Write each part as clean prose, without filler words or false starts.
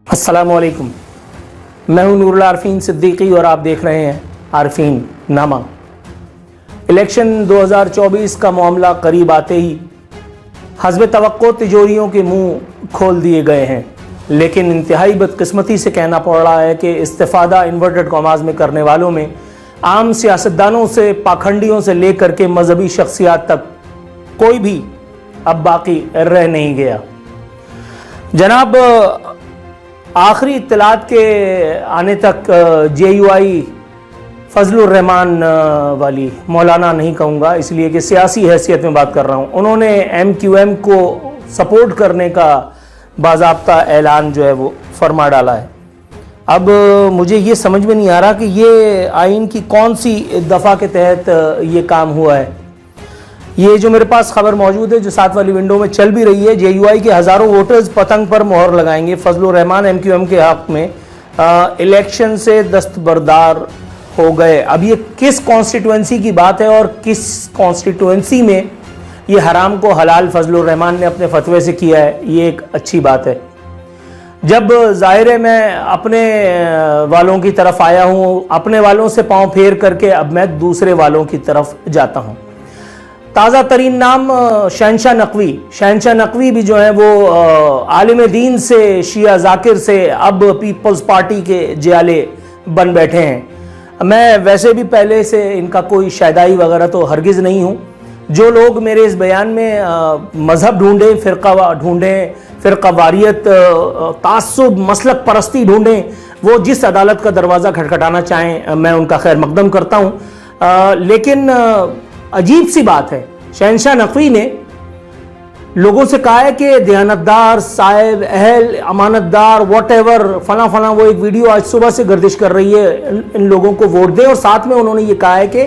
السلام علیکم، میں ہوں نور العارفین صدیقی اور آپ دیکھ رہے ہیں عارفین نامہ۔ الیکشن 2024 کا معاملہ قریب آتے ہی حسب توقع تجوریوں کے منہ کھول دیے گئے ہیں، لیکن انتہائی بدقسمتی سے کہنا پڑ رہا ہے کہ استفادہ انورٹڈ کاماز میں کرنے والوں میں عام سیاستدانوں سے پاکھنڈیوں سے لے کر کے مذہبی شخصیات تک کوئی بھی اب باقی رہ نہیں گیا۔ جناب، آخری اطلاعات کے آنے تک جے یو آئی فضل الرحمان والی، مولانا نہیں کہوں گا اس لیے کہ سیاسی حیثیت میں بات کر رہا ہوں، انہوں نے ایم کیو ایم کو سپورٹ کرنے کا باضابطہ اعلان جو ہے وہ فرما ڈالا ہے۔ اب مجھے یہ سمجھ میں نہیں آ رہا کہ یہ آئین کی کون سی دفعہ کے تحت یہ کام ہوا ہے۔ یہ جو میرے پاس خبر موجود ہے جو ساتھ والی ونڈو میں چل بھی رہی ہے، جے یو آئی کے ہزاروں ووٹرز پتنگ پر مہر لگائیں گے فضل الرحمان ایم کیو ایم کے حق میں الیکشن سے دستبردار ہو گئے۔ اب یہ کس کانسٹیٹوئنسی کی بات ہے اور کس کانسٹیٹوئنسی میں یہ حرام کو حلال فضل الرحمان نے اپنے فتوے سے کیا ہے، یہ ایک اچھی بات ہے۔ جب ظاہر ہے میں اپنے والوں کی طرف آیا ہوں، اپنے والوں سے پاؤں پھیر کر کے اب میں دوسرے والوں کی طرف جاتا ہوں۔ تازہ ترین نام شہنشاہ نقوی۔ شہنشاہ نقوی بھی جو ہیں وہ عالم دین سے، شیعہ ذاکر سے اب پیپلز پارٹی کے جیالے بن بیٹھے ہیں۔ میں ویسے بھی پہلے سے ان کا کوئی شیدائی وغیرہ تو ہرگز نہیں ہوں۔ جو لوگ میرے اس بیان میں مذہب ڈھونڈیں، فرقہ ڈھونڈیں، فرقہ واریت، تعصب، مسلک پرستی ڈھونڈیں، وہ جس عدالت کا دروازہ کھٹکھٹانا چاہیں میں ان کا خیر مقدم کرتا ہوں۔ لیکن عجیب سی بات ہے، شہنشاہ نقوی نے لوگوں سے کہا ہے کہ دیانتدار، صاحب، اہل، امانت دار، واٹ ایور، فلاں فلاں، وہ ایک ویڈیو آج صبح سے گردش کر رہی ہے، ان لوگوں کو ووٹ دیں، اور ساتھ میں انہوں نے یہ کہا ہے کہ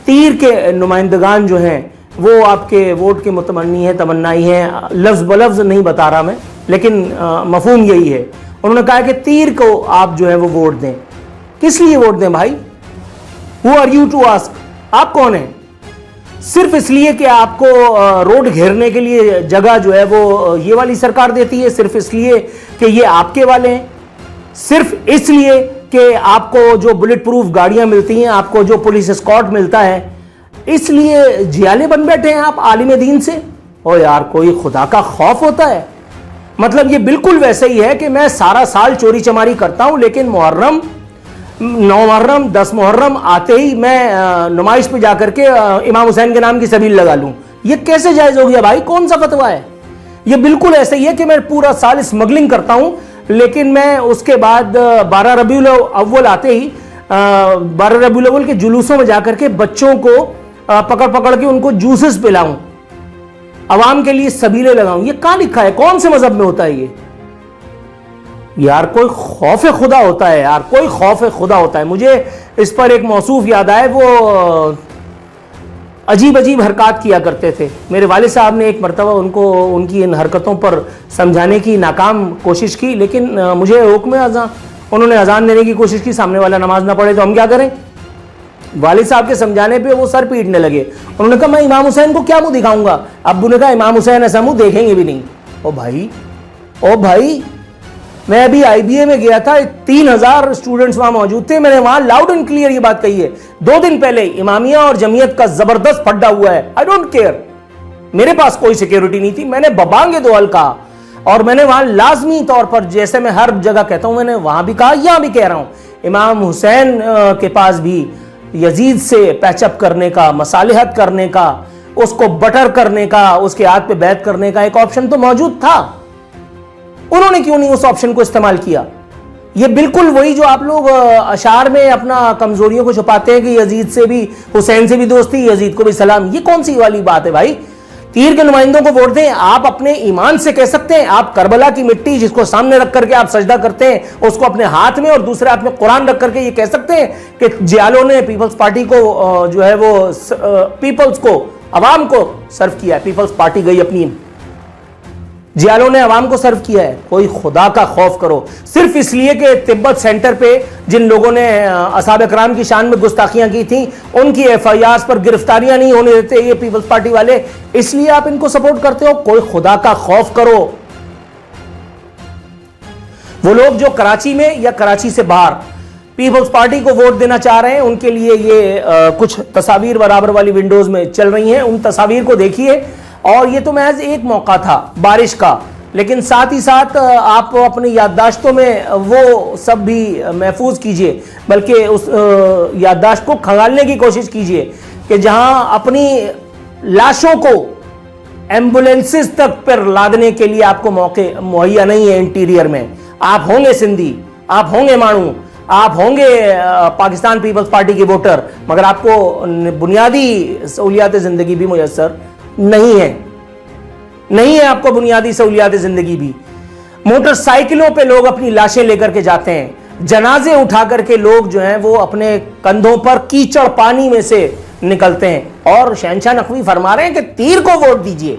تیر کے نمائندگان جو ہیں وہ آپ کے ووٹ کے متمنی ہیں، تمنائی ہیں، لفظ بلفظ نہیں بتا رہا میں لیکن مفہوم یہی ہے۔ انہوں نے کہا کہ تیر کو آپ جو ہے وہ ووٹ دیں۔ کس لیے ووٹ دیں بھائی؟ Who are you to ask؟ آپ کون ہیں؟ صرف اس لیے کہ آپ کو روڈ گھیرنے کے لیے جگہ جو ہے وہ یہ والی سرکار دیتی ہے، صرف اس لیے کہ یہ آپ کے والے ہیں، صرف اس لیے کہ آپ کو جو بلٹ پروف گاڑیاں ملتی ہیں، آپ کو جو پولیس اسکارٹ ملتا ہے، اس لیے جیالے بن بیٹھے ہیں آپ عالم دین سے؟ او یار، کوئی خدا کا خوف ہوتا ہے؟ مطلب یہ بالکل ویسے ہی ہے کہ میں سارا سال چوری چماری کرتا ہوں لیکن محرم، 9 محرم، 10 محرم آتے ہی میں نمائش پہ جا کر کے امام حسین کے نام کی سبیل لگا لوں۔ یہ کیسے جائز ہو گیا بھائی؟ کون سا فتویٰ ہے؟ یہ بالکل ایسے ہی ہے کہ میں پورا سال اسمگلنگ کرتا ہوں لیکن میں اس کے بعد 12 ربیع الاول آتے ہی 12 ربیع الاول کے جلوسوں میں جا کر کے بچوں کو پکڑ پکڑ کے ان کو جوسز پلاؤں، عوام کے لیے سبیلیں لگاؤں۔ یہ کہاں لکھا ہے؟ کون سے مذہب میں ہوتا ہے یہ؟ یار کوئی خوف خدا ہوتا ہے، یار کوئی خوف خدا ہوتا ہے۔ مجھے اس پر ایک موصوف یاد آئے، وہ عجیب عجیب حرکات کیا کرتے تھے۔ میرے والد صاحب نے ایک مرتبہ ان کو ان کی ان حرکتوں پر سمجھانے کی ناکام کوشش کی، لیکن مجھے حکم اذان، انہوں نے اذان دینے کی کوشش کی، سامنے والا نماز نہ پڑھے تو ہم کیا کریں؟ والد صاحب کے سمجھانے پہ وہ سر پیٹنے لگے۔ انہوں نے کہا میں امام حسین کو کیا منہ دکھاؤں گا؟ ابو نے کہا امام حسین ایسا منہ دیکھیں گے بھی نہیں۔ او بھائی میں ابھی آئی بی اے میں گیا تھا، 3000 اسٹوڈنٹس وہاں موجود تھے، میں نے وہاں لاؤڈ اینڈ کلیئر یہ بات کہی ہے۔ 2 دن پہلے امامیہ اور جمعیت کا زبردست پھڈا ہوا ہے، آئی ڈونٹ کیئر، میرے پاس کوئی سیکیورٹی نہیں تھی، میں نے ببانگ دوال کہا، اور میں نے وہاں لازمی طور پر، جیسے میں ہر جگہ کہتا ہوں، میں نے وہاں بھی کہا، یہاں بھی کہہ رہا ہوں، امام حسین کے پاس بھی یزید سے پیچ اپ کرنے کا، مصالحت کرنے کا، اس کو بٹر کرنے کا، اس کے ہاتھ پہ بیعت کرنے کا ایک آپشن تو موجود تھا۔ انہوں نے کیوں نہیں اس آپشن کو استعمال کیا؟ یہ بالکل وہی جو آپ لوگ اشعار میں اپنا کمزوریوں کو چھپاتے ہیں کہ یزید سے بھی، حسین سے بھی دوستی، یزید کو بھی سلام۔ یہ کون سی والی بات ہے بھائی؟ تیر کے نمائندوں کو ووٹ دیں؟ آپ اپنے ایمان سے کہہ سکتے ہیں، آپ کربلا کی مٹی جس کو سامنے رکھ کر کے آپ سجدہ کرتے ہیں اس کو اپنے ہاتھ میں اور دوسرے ہاتھ میں قرآن رکھ کر کے یہ کہہ سکتے ہیں کہ جیالوں نے پیپلز پارٹی کو جو ہے وہ پیپلز کو، عوام کو سرو کیا ہے، پیپلز پارٹی گئی اپنی، جیالوں نے عوام کو سرو کیا ہے؟ کوئی خدا کا خوف کرو۔ صرف اس لیے کہ تبت سینٹر پہ جن لوگوں نے اصحاب اکرام کی شان میں گستاخیاں کی تھیں ان کی ایف آئی آرز پر گرفتاریاں نہیں ہونے دیتے یہ پیپلز پارٹی والے، اس لیے آپ ان کو سپورٹ کرتے ہو؟ کوئی خدا کا خوف کرو۔ وہ لوگ جو کراچی میں یا کراچی سے باہر پیپلز پارٹی کو ووٹ دینا چاہ رہے ہیں ان کے لیے یہ کچھ تصاویر برابر والی ونڈوز میں چل رہی ہیں. ان تصاویر کو دیکھیے. اور یہ تو محض ایک موقع تھا بارش کا, لیکن ساتھ ہی ساتھ آپ اپنی یادداشتوں میں وہ سب بھی محفوظ کیجئے, بلکہ اس یادداشت کو کھنگالنے کی کوشش کیجئے کہ جہاں اپنی لاشوں کو ایمبولینسز تک پر لادنے کے لیے آپ کو موقع مہیا نہیں ہے انٹیریئر میں. آپ ہوں گے سندھی, آپ ہوں گے مانو, آپ ہوں گے پاکستان پیپلز پارٹی کے ووٹر, مگر آپ کو بنیادی سہولیات زندگی بھی میسر نہیں ہے. نہیں ہے آپ کو بنیادی سہولیات زندگی بھی. موٹر سائیکلوں پہ لوگ اپنی لاشیں لے کر کے جاتے ہیں, جنازے اٹھا کر کے لوگ جو ہیں وہ اپنے کندھوں پر کیچڑ پانی میں سے نکلتے ہیں, اور شہنشاہ نقوی فرما رہے ہیں کہ تیر کو ووٹ دیجئے.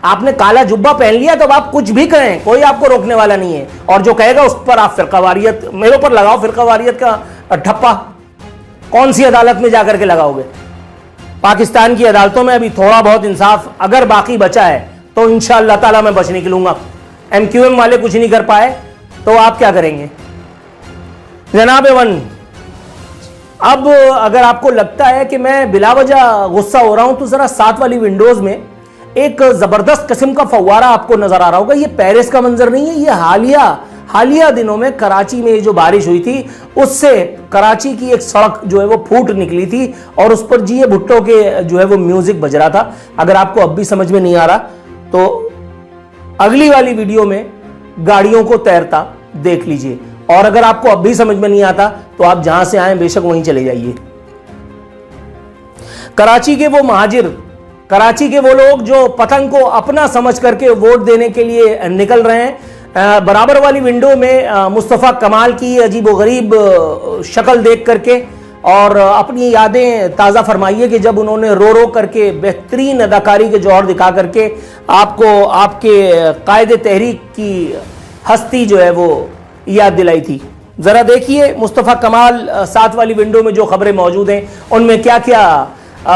آپ نے کالا جبہ پہن لیا تو آپ کچھ بھی کہیں, کوئی آپ کو روکنے والا نہیں ہے, اور جو کہے گا اس پر آپ فرقہ واریت, میرے اوپر لگاؤ فرقہ واریت کا ٹھپا. کون سی عدالت میں جا کر کے لگاؤ گے؟ پاکستان کی عدالتوں میں ابھی تھوڑا بہت انصاف اگر باقی بچا ہے تو انشاءاللہ تعالیٰ میں بچ نکلوں گا. ایم کیو ایم والے کچھ نہیں کر پائے تو آپ کیا کریں گے جناب ون؟ اب اگر آپ کو لگتا ہے کہ میں بلا وجہ غصہ ہو رہا ہوں تو ذرا ساتھ والی ونڈوز میں ایک زبردست قسم کا فوارہ آپ کو نظر آ رہا ہوگا. یہ پیرس کا منظر نہیں ہے, یہ حالیہ دنوں میں کراچی میں جو بارش ہوئی تھی اس سے کراچی کی ایک سڑک جو ہے وہ پھوٹ نکلی تھی, اور اس پر جی بھٹو کے جو ہے وہ میوزک بج رہا تھا. اگر آپ کو اب بھی سمجھ میں نہیں آ رہا تو اگلی والی ویڈیو میں گاڑیوں کو تیرتا دیکھ لیجئے, اور اگر آپ کو اب بھی سمجھ میں نہیں آتا تو آپ جہاں سے آئیں بے شک وہیں چلے جائیے. کراچی کے وہ مہاجر, کراچی کے وہ لوگ جو پتنگ کو اپنا سمجھ کر کے ووٹ دینے کے لیے نکل رہے ہیں, برابر والی ونڈو میں مصطفیٰ کمال کی عجیب و غریب شکل دیکھ کر کے اور اپنی یادیں تازہ فرمائیے کہ جب انہوں نے رو رو کر کے بہترین اداکاری کے جوہر دکھا کر کے آپ کو آپ کے قائد تحریک کی ہستی جو ہے وہ یاد دلائی تھی. ذرا دیکھیے مصطفیٰ کمال ساتھ والی ونڈو میں جو خبریں موجود ہیں ان میں کیا کیا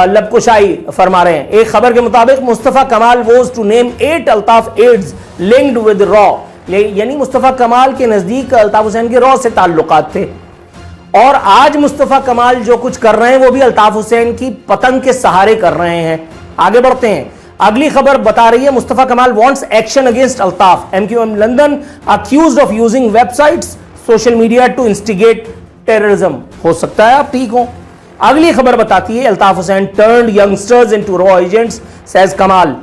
لب کشائی فرما رہے ہیں. ایک خبر کے مطابق Mustafa Kamal was to name 8 Altaf aides linked with raw, یعنی مصطفیٰ کمال کے نزدیک الطاف حسین کے را سے تعلقات تھے, اور آج مصطفیٰ کمال جو کچھ کر رہے ہیں وہ بھی الطاف حسین کی پتنگ کے سہارے کر رہے ہیں. آگے بڑھتے ہیں. اگلی خبر بتا رہی ہے مصطفیٰ کمال wants action against Altaf. MQM London accused of using websites, social media to instigate terrorism. ہو سکتا ہے آپ ٹھیک ہوں. اگلی خبر بتاتی ہے Altaf Hussain turned youngsters into raw agents says کمال.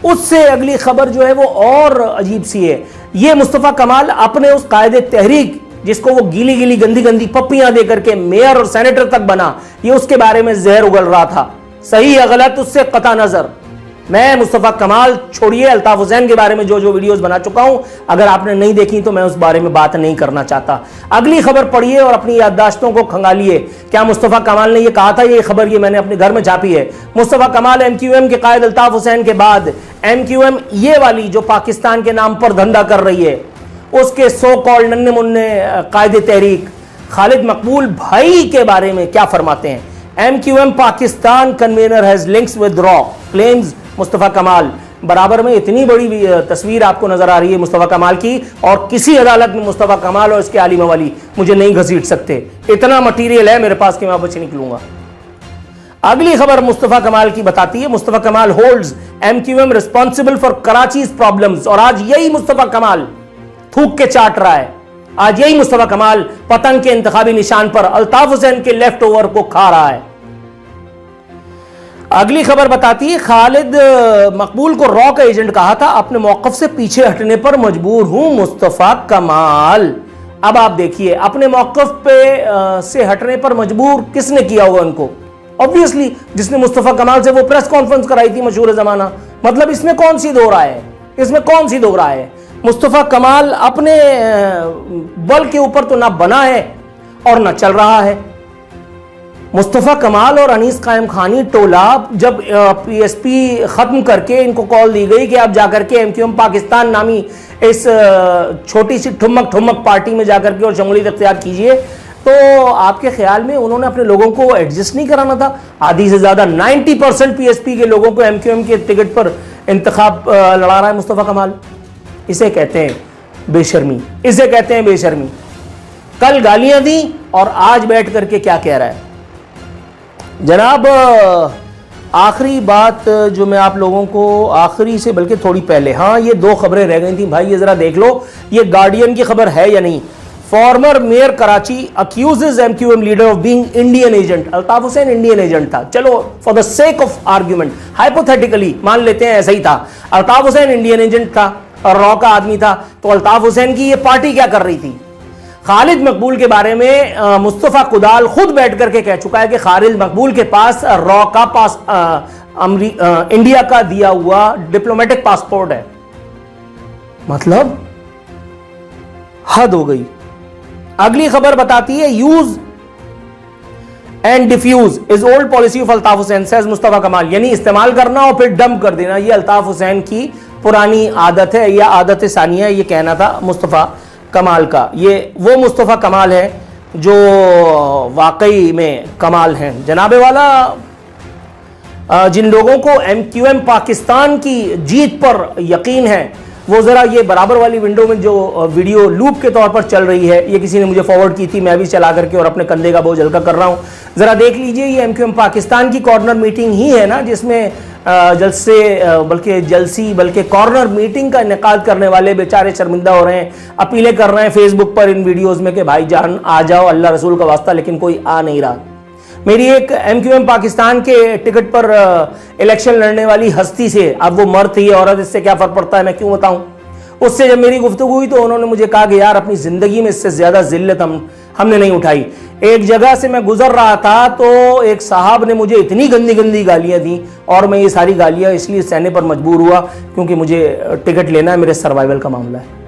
اس سے اگلی خبر جو ہے وہ اور عجیب سی ہے. یہ مصطفیٰ کمال اپنے اس قائد تحریک جس کو وہ گیلی گیلی گندی گندی پپیاں دے کر کے میئر اور سینیٹر تک بنا, یہ اس کے بارے میں زہر اگل رہا تھا. صحیح یا غلط اس سے قطع نظر. میں مصطفیٰ کمال چھوڑیے الطاف حسین کے بارے میں جو ویڈیوز بنا چکا ہوں, اگر آپ نے نہیں دیکھی تو میں اس بارے میں بات نہیں کرنا چاہتا. اگلی خبر پڑھیے اور اپنی یادداشتوں کو کھنگالیے. کیا مصطفیٰ کمال نے یہ کہا تھا؟ یہ خبر یہ میں نے اپنے گھر میں چھاپی ہے. مصطفیٰ کمال ایم کیو ایم کے قائد الطاف حسین کے بعد ایم کیو ایم یہ والی جو پاکستان کے نام پر دھندا کر رہی ہے اس کے سو کال ننے مننے قائد تحریک خالد مقبول بھائی کے بارے میں کیا فرماتے ہیں. M Q M Pakistan convener has links with را کلیمز مصطفیٰ کمال. برابر میں اتنی بڑی تصویر آپ کو نظر آ رہی ہے مصطفیٰ کمال کی, اور کسی عدالت میں مصطفیٰ کمال اور اس کے عالی موالی مجھے نہیں گھسیٹ سکتے. اتنا مٹیریل ہے میرے پاس کہ میں بچ نکلوں گا. اگلی خبر مصطفیٰ کمال کی بتاتی ہے Mustafa Kamal holds M Q M responsible for Karachi's problems. اور آج یہی مصطفیٰ کمال تھوک کے چاٹ رہا ہے. آج یہی مصطفیٰ کمال پتنگ کے انتخابی نشان پر الطاف حسین کے لیفٹ اوور کو کھا رہا ہے. اگلی خبر بتاتی ہے خالد مقبول کو را کا ایجنٹ کہا تھا, اپنے موقف سے پیچھے ہٹنے پر مجبور ہوں مصطفیٰ کمال. اب آپ دیکھیے اپنے موقف پہ سے ہٹنے پر مجبور کس نے کیا ہوگا ان کو؟ obviously جس نے مصطفیٰ کمال سے وہ پریس کانفرنس کرائی تھی مشہور زمانہ. مطلب اس میں کون سی دو رائے ہے؟ اس میں کون سی دو رائے ہے؟ مصطفیٰ کمال اپنے بل کے اوپر تو نہ بنا ہے اور نہ چل رہا ہے. مصطفیٰ کمال اور انیس قائم خانی ٹولہ جب پی ایس پی ختم کر کے ان کو کال دی گئی کہ آپ جا کر کے ایم کیو ایم پاکستان نامی اس چھوٹی سی ٹھمک پارٹی میں جا کر کے اور شمولیت اختیار کیجئے, تو آپ کے خیال میں انہوں نے اپنے لوگوں کو ایڈجسٹ نہیں کرانا تھا؟ آدھی سے زیادہ 90% پی ایس پی کے لوگوں کو ایم کیو ایم کے ٹکٹ پر انتخاب لڑا رہا ہے مصطفیٰ کمال. اسے کہتے ہیں بے شرمی، اسے کہتے ہیں بے شرمی. کل گالیاں دیں اور آج بیٹھ کر کے کیا کہہ رہا ہے. جناب آخری بات جو میں آپ لوگوں کو آخری سے بلکہ تھوڑی پہلے، ہاں یہ 2 خبریں رہ گئی تھیں بھائی، یہ ذرا دیکھ لو یہ گارڈین کی خبر ہے یا نہیں. Former mayor Karachi accuses M Q M leader of being Indian agent. Altaf Hussain Indian agent تھا، چلو for the sake of argument hypothetically مان لیتے ہیں ایسا ہی تھا. الطاف حسین انڈین ایجنٹ تھا اور را کا آدمی تھا، تو الطاف حسین کی یہ پارٹی کیا کر رہی تھی؟ خالد مقبول کے بارے میں مصطفیٰ کدال خود بیٹھ کر کے کہہ چکا ہے کہ خالد مقبول کے پاس را کا پاس انڈیا کا دیا ہوا ڈپلومیٹک پاسپورٹ ہے. مطلب حد ہو گئی. اگلی خبر بتاتی ہے use and diffuse is old policy of Altaf Hussain says Mustafa Kamal. یعنی استعمال کرنا اور پھر ڈمپ کر دینا، یہ الطاف حسین کی پرانی عادت ہے یا عادت ثانیہ، یہ کہنا تھا مصطفیٰ کمال کا. یہ وہ مصطفیٰ کمال ہے جو واقعی میں کمال ہیں. جناب والا جن لوگوں کو ایم کیو ایم پاکستان کی جیت پر یقین ہے وہ ذرا یہ برابر والی ونڈو میں جو ویڈیو لوپ کے طور پر چل رہی ہے، یہ کسی نے مجھے فارورڈ کی تھی، میں بھی چلا کر کے اور اپنے کندھے کا بوجھ ہلکا کر رہا ہوں. ذرا دیکھ لیجئے، یہ ایم کیو ایم پاکستان کی کارنر میٹنگ ہی ہے نا، جس میں بلکہ کارنر میٹنگ کا انعقاد کرنے والے بیچارے شرمندہ ہو رہے ہیں، اپیلیں کر رہے ہیں فیس بک پر ان ویڈیوز میں کہ بھائی جان آ جاؤ اللہ رسول کا واسطہ، لیکن کوئی آ نہیں رہا. میری ایک ایم کیو ایم پاکستان کے ٹکٹ پر الیکشن لڑنے والی ہستی سے، اب وہ مرد تھی عورت، اس سے کیا فرق پڑتا ہے میں کیوں بتاؤں، اس سے جب میری گفتگو ہوئی تو انہوں نے مجھے کہا کہ یار اپنی زندگی میں اس سے زیادہ ذلت ہم نے نہیں اٹھائی. ایک جگہ سے میں گزر رہا تھا تو ایک صاحب نے مجھے اتنی گندی گالیاں دیں، اور میں یہ ساری گالیاں اس لیے سہنے پر مجبور ہوا کیونکہ مجھے ٹکٹ لینا ہے، میرے سروائیول کا معاملہ ہے.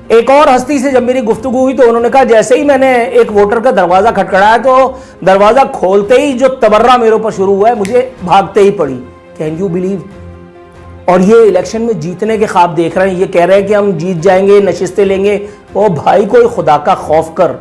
ایک اور ہستی سے جب میری گفتگو ہوئی تو انہوں نے کہا جیسے ہی میں نے ایک ووٹر کا دروازہ کھٹکھڑایا تو دروازہ کھولتے ہی جو تبرہ میرے اوپر شروع ہوا ہے مجھے بھاگتے ہی پڑی. Can you believe? اور یہ الیکشن میں جیتنے کے خواب دیکھ رہے ہیں، یہ کہہ رہے ہیں کہ ہم جیت جائیں گے، نشستیں لیں گے. او بھائی کوئی خدا کا خوف کر،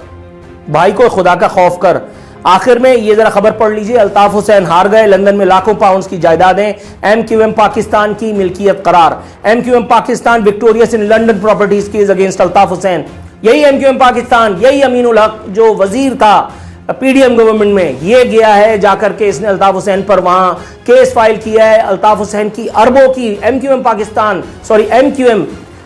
بھائی کوئی خدا کا خوف کر. آخر میں یہ ذرا خبر پڑھ لیجئے، الطاف حسین ہار گئے، لندن میں لاکھوں پاؤنڈز کی جائیدادیں ایم کیو ایم پاکستان کی ملکیت قرار. M Q M Pakistan victorious in London properties case against Altaf Hussain. یہی ایم کیو ایم پاکستان، یہی امین الحق جو وزیر تھا پی ڈی ایم گورنمنٹ میں، یہ گیا ہے جا کر کے اس نے الطاف حسین پر وہاں کیس فائل کیا ہے. الطاف حسین کی اربوں کی ایم کیو ایم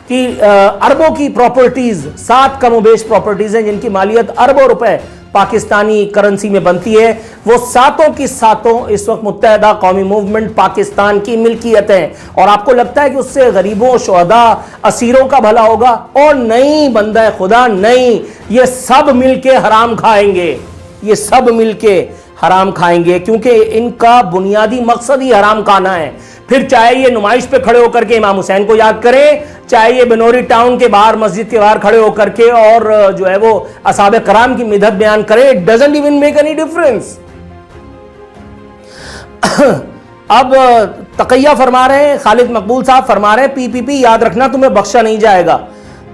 کی اربوں کی پراپرٹیز، 7 کم و بیش پراپرٹیز ہیں جن کی مالیت اربوں روپے پاکستانی کرنسی میں بنتی ہے. وہ 7 کی 7 اس وقت متحدہ قومی موومنٹ پاکستان کی ملکیت ہیں. اور آپ کو لگتا ہے کہ اس سے غریبوں، شہداء، اسیروں کا بھلا ہوگا؟ اور نہیں بندہ خدا، نہیں، یہ سب مل کے حرام کھائیں گے، یہ سب مل کے حرام کھائیں گے، کیونکہ ان کا بنیادی مقصد ہی حرام کھانا ہے. پھر چاہے یہ نمائش پہ کھڑے ہو کر کے امام حسین کو یاد کریں، چاہے یہ بنوری ٹاؤن کے باہر مسجد کے باہر کھڑے ہو کر کے اور جو ہے وہ اصحاب کرام کی مدحت بیان کریں، it doesn't even make any difference. اب تقیہ فرما رہے ہیں، خالد مقبول صاحب فرما رہے ہیں پی پی پی یاد رکھنا تمہیں بخشا نہیں جائے گا.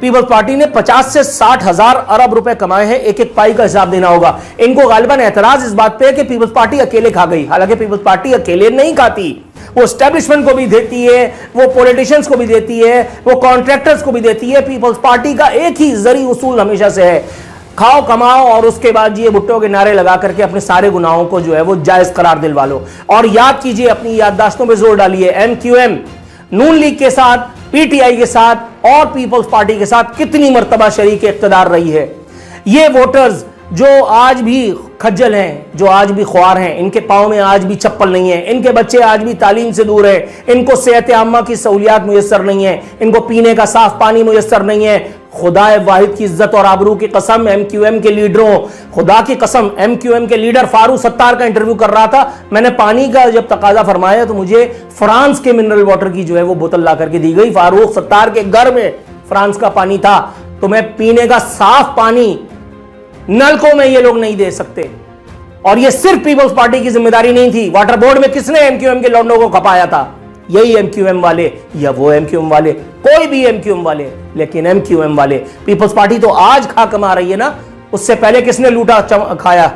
پیپلز پارٹی نے 50 سے 60 ہزار ارب روپے کمائے ہیں، ایک ایک پائی کا حساب دینا ہوگا. ان کو غالباً اعتراض اس بات پہ ہے کہ پیپلز پارٹی اکیلے کھا گئی، حالانکہ پیپلز پارٹی اکیلے نہیں کھاتی، وہ اسٹیبلشمنٹ کو بھی دیتی ہے، وہ پولیٹیشنز کو بھی دیتی ہے، وہ کانٹریکٹرز کو بھی دیتی ہے. پیپلز پارٹی کا ایک ہی زرعی اصول ہمیشہ سے ہے، کھاؤ کماؤ اور اس کے بعد یہ بھٹو کے نعرے لگا کر کے اپنے سارے گناہوں کو جو ہے وہ جائز قرار دلوا لو. اور یاد کیجئے، اپنی یادداشتوں پہ زور ڈالیے، ایم کیو ایم نون لیگ کے ساتھ، پی ٹی آئی کے ساتھ اور پیپلز پارٹی کے ساتھ کتنی مرتبہ شریک اقتدار رہی ہے. یہ ووٹرز جو آج بھی کھجل ہیں، جو آج بھی خوار ہیں، ان کے پاؤں میں آج بھی چپل نہیں ہے، ان کے بچے آج بھی تعلیم سے دور ہیں، ان کو صحت عامہ کی سہولیات میسر نہیں ہیں، ان کو پینے کا صاف پانی میسر نہیں ہے. خدا واحد کی عزت اور آبرو کی قسم، ایم کیو ایم کے لیڈروں، خدا کی قسم، ایم کیو ایم کے لیڈر فاروق ستار کا انٹرویو کر رہا تھا، میں نے پانی کا جب تقاضا فرمایا تو مجھے فرانس کے منرل واٹر کی جو ہے وہ بوتل لا کر کے دی گئی. فاروق ستار کے گھر میں فرانس کا پانی تھا، تو میں پینے کا صاف پانی نلکوں میں یہ لوگ نہیں دے سکتے. اور یہ صرف پیپلز پارٹی کی ذمہ داری نہیں تھی. واٹر بورڈ میں کس نے ایم کیو ایم کے لونڈوں کو کھپایا تھا؟ یہی ایم کیو ایم والے، یا وہ ایم کیو ایم والے، کوئی بھی ایم کیو ایم والے، لیکن ایم کیو ایم والے. پیپلز پارٹی تو آج کھا کما رہی ہے نا، اس سے پہلے کس نے لوٹا کھایا؟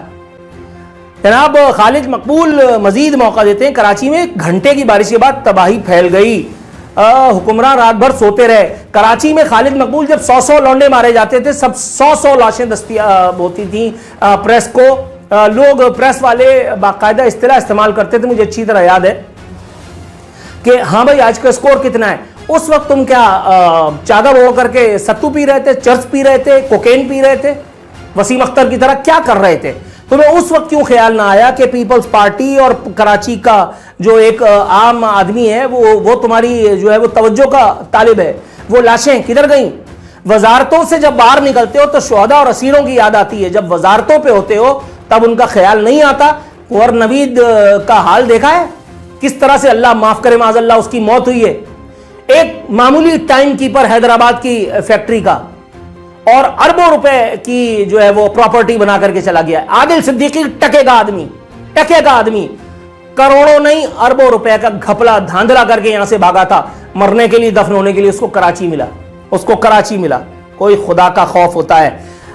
جناب خالد مقبول مزید موقع دیتے ہیں. کراچی میں گھنٹے کی بارش کے بعد تباہی پھیل گئی. حکمران رات بھر سوتے رہے. کراچی میں خالد مقبول جب 100 لونڈے مارے جاتے تھے, سب 100 لاشیں دستیاب ہوتی تھیں پریس کو, لوگ پریس والے باقاعدہ اصطلاح استعمال کرتے تھے, مجھے اچھی طرح یاد ہے کہ ہاں بھائی آج کا سکور کتنا ہے. اس وقت تم کیا چادر اوڑھ کر کے ستو پی رہے تھے, چرس پی رہے تھے, کوکین پی رہے تھے, وسیم اختر کی طرح کیا کر رہے تھے؟ تمہیں اس وقت کیوں خیال نہ آیا کہ پیپلز پارٹی اور کراچی کا جو ایک عام آدمی ہے وہ تمہاری جو ہے وہ توجہ کا طالب ہے؟ وہ لاشیں کدھر گئیں؟ وزارتوں سے جب باہر نکلتے ہو تو شہداء اور اسیروں کی یاد آتی ہے, جب وزارتوں پہ ہوتے ہو تب ان کا خیال نہیں آتا. اور نوید کا حال دیکھا ہے کس طرح سے, اللہ معاف کرے معاذ اللہ, اس کی موت ہوئی ہے. ایک معمولی ٹائم کیپر حیدرآباد کی فیکٹری کا, اور اربوں روپے کی جو ہے وہ پراپرٹی بنا کر کے چلا گیا. عادل صدیقی ٹکے کا آدمی کروڑوں نہیں اربوں روپے کا گھپلا دھاندلا کر کے یہاں سے بھاگا تھا, مرنے کے لیے, دفن ہونے کے لیے. اس کو کراچی ملا. کوئی خدا کا خوف ہوتا ہے.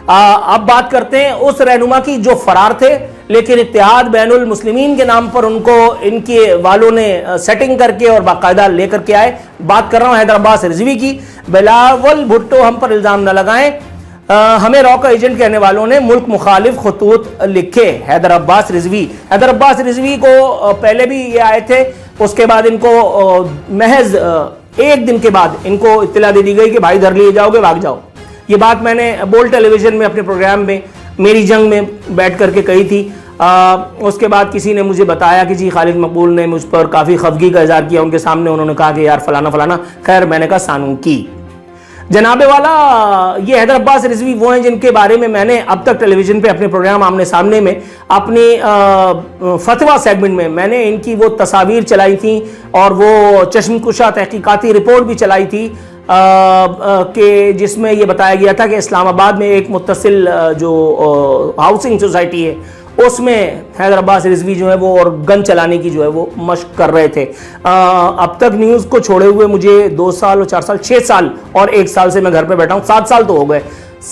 اب بات کرتے ہیں اس رہنما کی جو فرار تھے, لیکن اتحاد بین المسلمین کے نام پر ان کے والوں نے سیٹنگ کر کے اور باقاعدہ لے کر کے آئے. بات کر رہا ہوں حیدر عباس رضوی کی. بلاول بھٹو ہم پر الزام نہ لگائیں, ہمیں رو کا ایجنٹ کہنے والوں نے ملک مخالف خطوط لکھے. حیدر عباس رضوی کو پہلے بھی یہ آئے تھے, اس کے بعد ان کو محض ایک دن کے بعد ان کو اطلاع دے دی گئی کہ بھائی دھر لیے جاؤ گے, بھاگ جاؤ. یہ بات میں نے بول ٹیلی ویژن میں اپنے پروگرام میں میری جنگ میں بیٹھ کر کے کہی تھی. اس کے بعد کسی نے مجھے بتایا کہ جی خالد مقبول نے مجھ پر کافی خفگی کا اظہار کیا ان کے سامنے, انہوں نے کہا کہ یار فلانا. خیر میں نے کہا سانوں کی جناب والا. یہ حیدر عباس رضوی وہ ہیں جن کے بارے میں نے اب تک ٹیلی ویژن پہ اپنے پروگرام آمنے سامنے میں اپنی فتویٰ سیگمنٹ میں نے ان کی وہ تصاویر چلائی تھیں اور وہ چشم کشا تحقیقاتی رپورٹ بھی چلائی تھی کہ جس میں یہ بتایا گیا تھا کہ اسلام آباد میں ایک متصل جو ہاؤسنگ سوسائٹی ہے اس میں حیدر عباس رضوی جو ہے وہ اور گن چلانے کی جو ہے وہ مشق کر رہے تھے. اب تک نیوز کو چھوڑے ہوئے مجھے 2 سال اور 4 سال 6 سال اور 1 سال سے میں گھر پہ بیٹھا ہوں, 7 سال تو ہو گئے.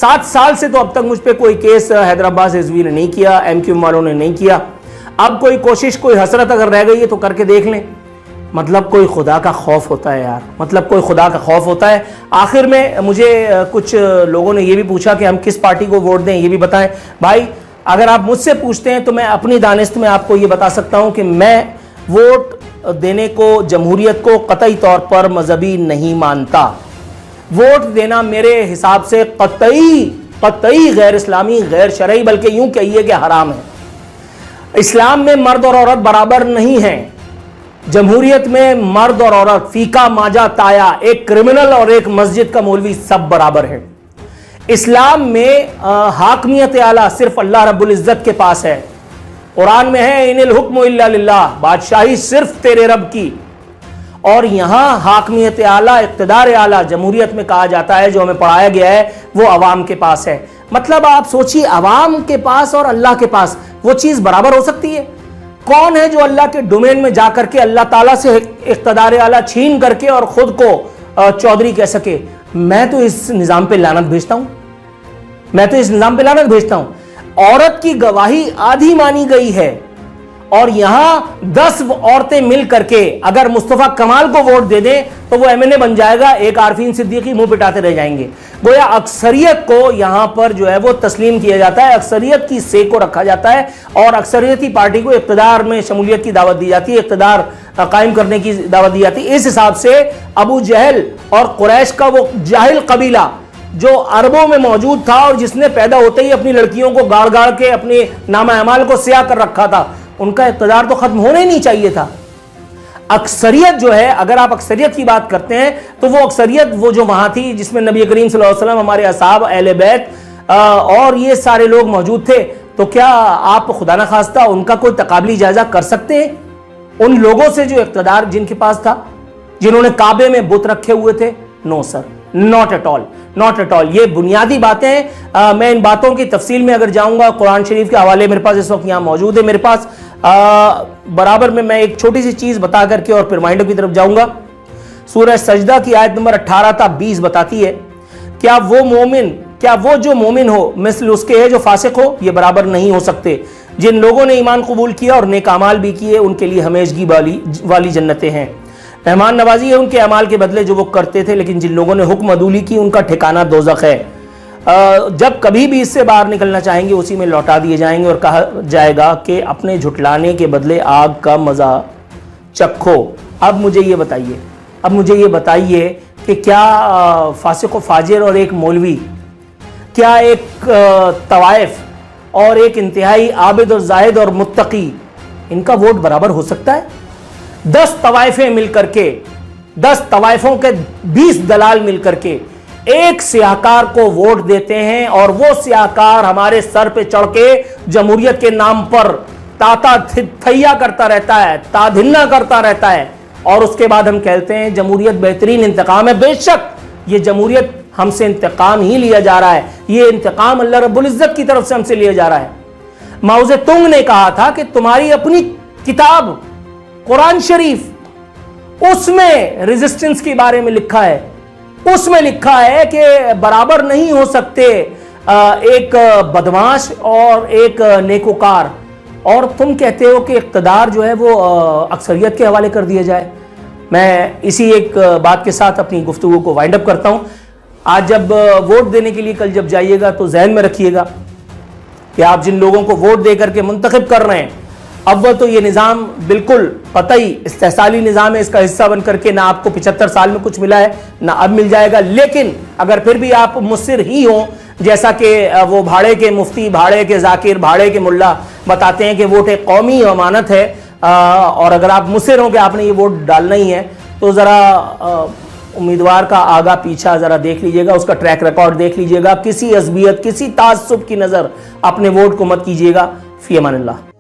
7 سال سے تو اب تک مجھ پہ کوئی کیس حیدر عباس رضوی نے نہیں کیا, ایم کیو والوں نے نہیں کیا. اب کوئی کوشش, کوئی حسرت اگر رہ گئی ہے تو کر کے دیکھ لیں. مطلب کوئی خدا کا خوف ہوتا ہے یار, آخر میں مجھے کچھ لوگوں نے یہ بھی پوچھا کہ ہم کس پارٹی کو ووٹ دیں, یہ بھی بتائیں. بھائی اگر آپ مجھ سے پوچھتے ہیں تو میں اپنی دانست میں آپ کو یہ بتا سکتا ہوں کہ میں ووٹ دینے کو جمہوریت کو قطعی طور پر مذہبی نہیں مانتا. ووٹ دینا میرے حساب سے قطعی غیر اسلامی, غیر شرعی, بلکہ یوں کہیے کہ حرام ہے. اسلام میں مرد اور عورت برابر نہیں ہیں. جمہوریت میں مرد اور عورت, فیکا ماجا تایا, ایک کرمنل اور ایک مسجد کا مولوی سب برابر ہے. اسلام میں حاکمیت اعلیٰ صرف اللہ رب العزت کے پاس ہے. قرآن میں ہے ان الحکم الا للہ, بادشاہی صرف تیرے رب کی. اور یہاں حاکمیت اعلیٰ, اقتدار اعلیٰ جمہوریت میں کہا جاتا ہے, جو ہمیں پڑھایا گیا ہے وہ عوام کے پاس ہے. مطلب آپ سوچیے, عوام کے پاس اور اللہ کے پاس وہ چیز برابر ہو سکتی ہے؟ کون ہے جو اللہ کے ڈومین میں جا کر کے اللہ تعالیٰ سے اقتدار اعلیٰ چھین کر کے اور خود کو چودھری کہہ سکے؟ میں تو اس نظام پہ لعنت بھیجتا ہوں. عورت کی گواہی آدھی مانی گئی ہے, اور یہاں 10 عورتیں مل کر کے اگر مصطفیٰ کمال کو ووٹ دے دیں تو وہ MNA بن جائے گا, ایک عارفین صدیقی منہ پٹاتے رہ جائیں گے. گویا اکثریت کو یہاں پر جو ہے وہ تسلیم کیا جاتا ہے, اکثریت کی سے کو رکھا جاتا ہے, اور اکثریتی پارٹی کو اقتدار میں شمولیت کی دعوت دی جاتی ہے, اقتدار قائم کرنے کی دعوت دی جاتی ہے. اس حساب سے ابو جہل اور قریش کا وہ جاہل قبیلہ جو عربوں میں موجود تھا اور جس نے پیدا ہوتے ہی اپنی لڑکیوں کو گاڑ گاڑ کے اپنے نامہ اعمال کو سیاہ کر رکھا تھا, ان کا اقتدار تو ختم ہونا ہی نہیں چاہیے تھا. اکثریت جو ہے, اگر آپ اکثریت کی بات کرتے ہیں تو وہ اکثریت وہ جو وہاں تھی جس میں نبی کریم صلی اللہ علیہ وسلم, ہمارے اصحاب, اہل بیت اور یہ سارے لوگ موجود تھے, تو کیا آپ خدا نخواستہ ان کا کوئی تقابلی جائزہ کر سکتے ہیں ان لوگوں سے جو اقتدار جن کے پاس تھا, جنہوں نے کعبے میں بت رکھے ہوئے تھے؟ نو سر, ناٹ ایٹ آل. یہ بنیادی باتیں ہیں. میں ان باتوں کی تفصیل میں اگر جاؤں گا, قرآن شریف کے حوالے میرے پاس اس وقت یہاں موجود ہے, میرے پاس برابر میں ایک چھوٹی سی چیز بتا کر کے اور پھر مائنڈ کی طرف جاؤں گا. سورہ سجدہ کی آیت نمبر 18 تا 20 بتاتی ہے, کیا وہ جو مومن ہو مثل اس کے ہے جو فاسق ہو؟ یہ برابر نہیں ہو سکتے. جن لوگوں نے ایمان قبول کیا اور نیک اعمال بھی کیے ان کے لیے ہمیشگی والی جنتیں ہیں. مہمان نوازی ہے ان کے اعمال کے بدلے جو وہ کرتے تھے، لیکن جن لوگوں نے حکم عدولی کی ان کا ٹھکانہ دوزخ ہے. جب کبھی بھی اس سے باہر نکلنا چاہیں گے اسی میں لوٹا دیے جائیں گے اور کہا جائے گا کہ اپنے جھٹلانے کے بدلے آگ کا مزہ چکھو. اب مجھے یہ بتائیے کہ کیا فاسق و فاجر اور ایک مولوی، کیا ایک طوائف اور ایک انتہائی عابد اور زاہد اور متقی، ان کا ووٹ برابر ہو سکتا ہے؟ 10 طوائفیں مل کر کے، 10 طوائفوں کے 20 دلال مل کر کے ایک سیاہکار کو ووٹ دیتے ہیں، اور وہ سیاہکار ہمارے سر پہ چڑھ کے جمہوریت کے نام پر تاتا تھیا کرتا رہتا ہے، تادھنا کرتا رہتا ہے، اور اس کے بعد ہم کہتے ہیں جمہوریت بہترین انتقام ہے. بے شک یہ جمہوریت ہم سے انتقام ہی لیا جا رہا ہے، یہ انتقام اللہ رب العزت کی طرف سے ہم سے لیا جا رہا ہے. ماؤ زے تونگ نے کہا تھا کہ تمہاری اپنی کتاب قرآن شریف، اس میں ریزسٹنس کے بارے میں لکھا ہے، اس میں لکھا ہے کہ برابر نہیں ہو سکتے ایک بدماش اور ایک نیکوکار، اور تم کہتے ہو کہ اقتدار جو ہے وہ اکثریت کے حوالے کر دیا جائے. میں اسی ایک بات کے ساتھ اپنی گفتگو کو وائنڈ اپ کرتا ہوں. آج جب ووٹ دینے کے لیے کل جب جائیے گا تو ذہن میں رکھیے گا کہ آپ جن لوگوں کو ووٹ دے کر کے منتخب کر رہے ہیں، اول تو یہ نظام بالکل قطعی استحصالی نظام ہے، اس کا حصہ بن کر کے نہ آپ کو 75 سال میں کچھ ملا ہے نہ اب مل جائے گا. لیکن اگر پھر بھی آپ مصر ہی ہوں، جیسا کہ وہ بھاڑے کے مفتی، بھاڑے کے ذاکر، بھاڑے کے ملا بتاتے ہیں کہ ووٹ ایک قومی امانت ہے، اور اگر آپ مصر ہوں کہ آپ نے یہ ووٹ ڈالنا ہی ہے، تو ذرا امیدوار کا آگا پیچھا ذرا دیکھ لیجئے گا، اس کا ٹریک ریکارڈ دیکھ لیجئے گا. کسی عصبیت، کسی تعصب کی نظر اپنے ووٹ کو مت کیجئے گا. فی امان اللہ.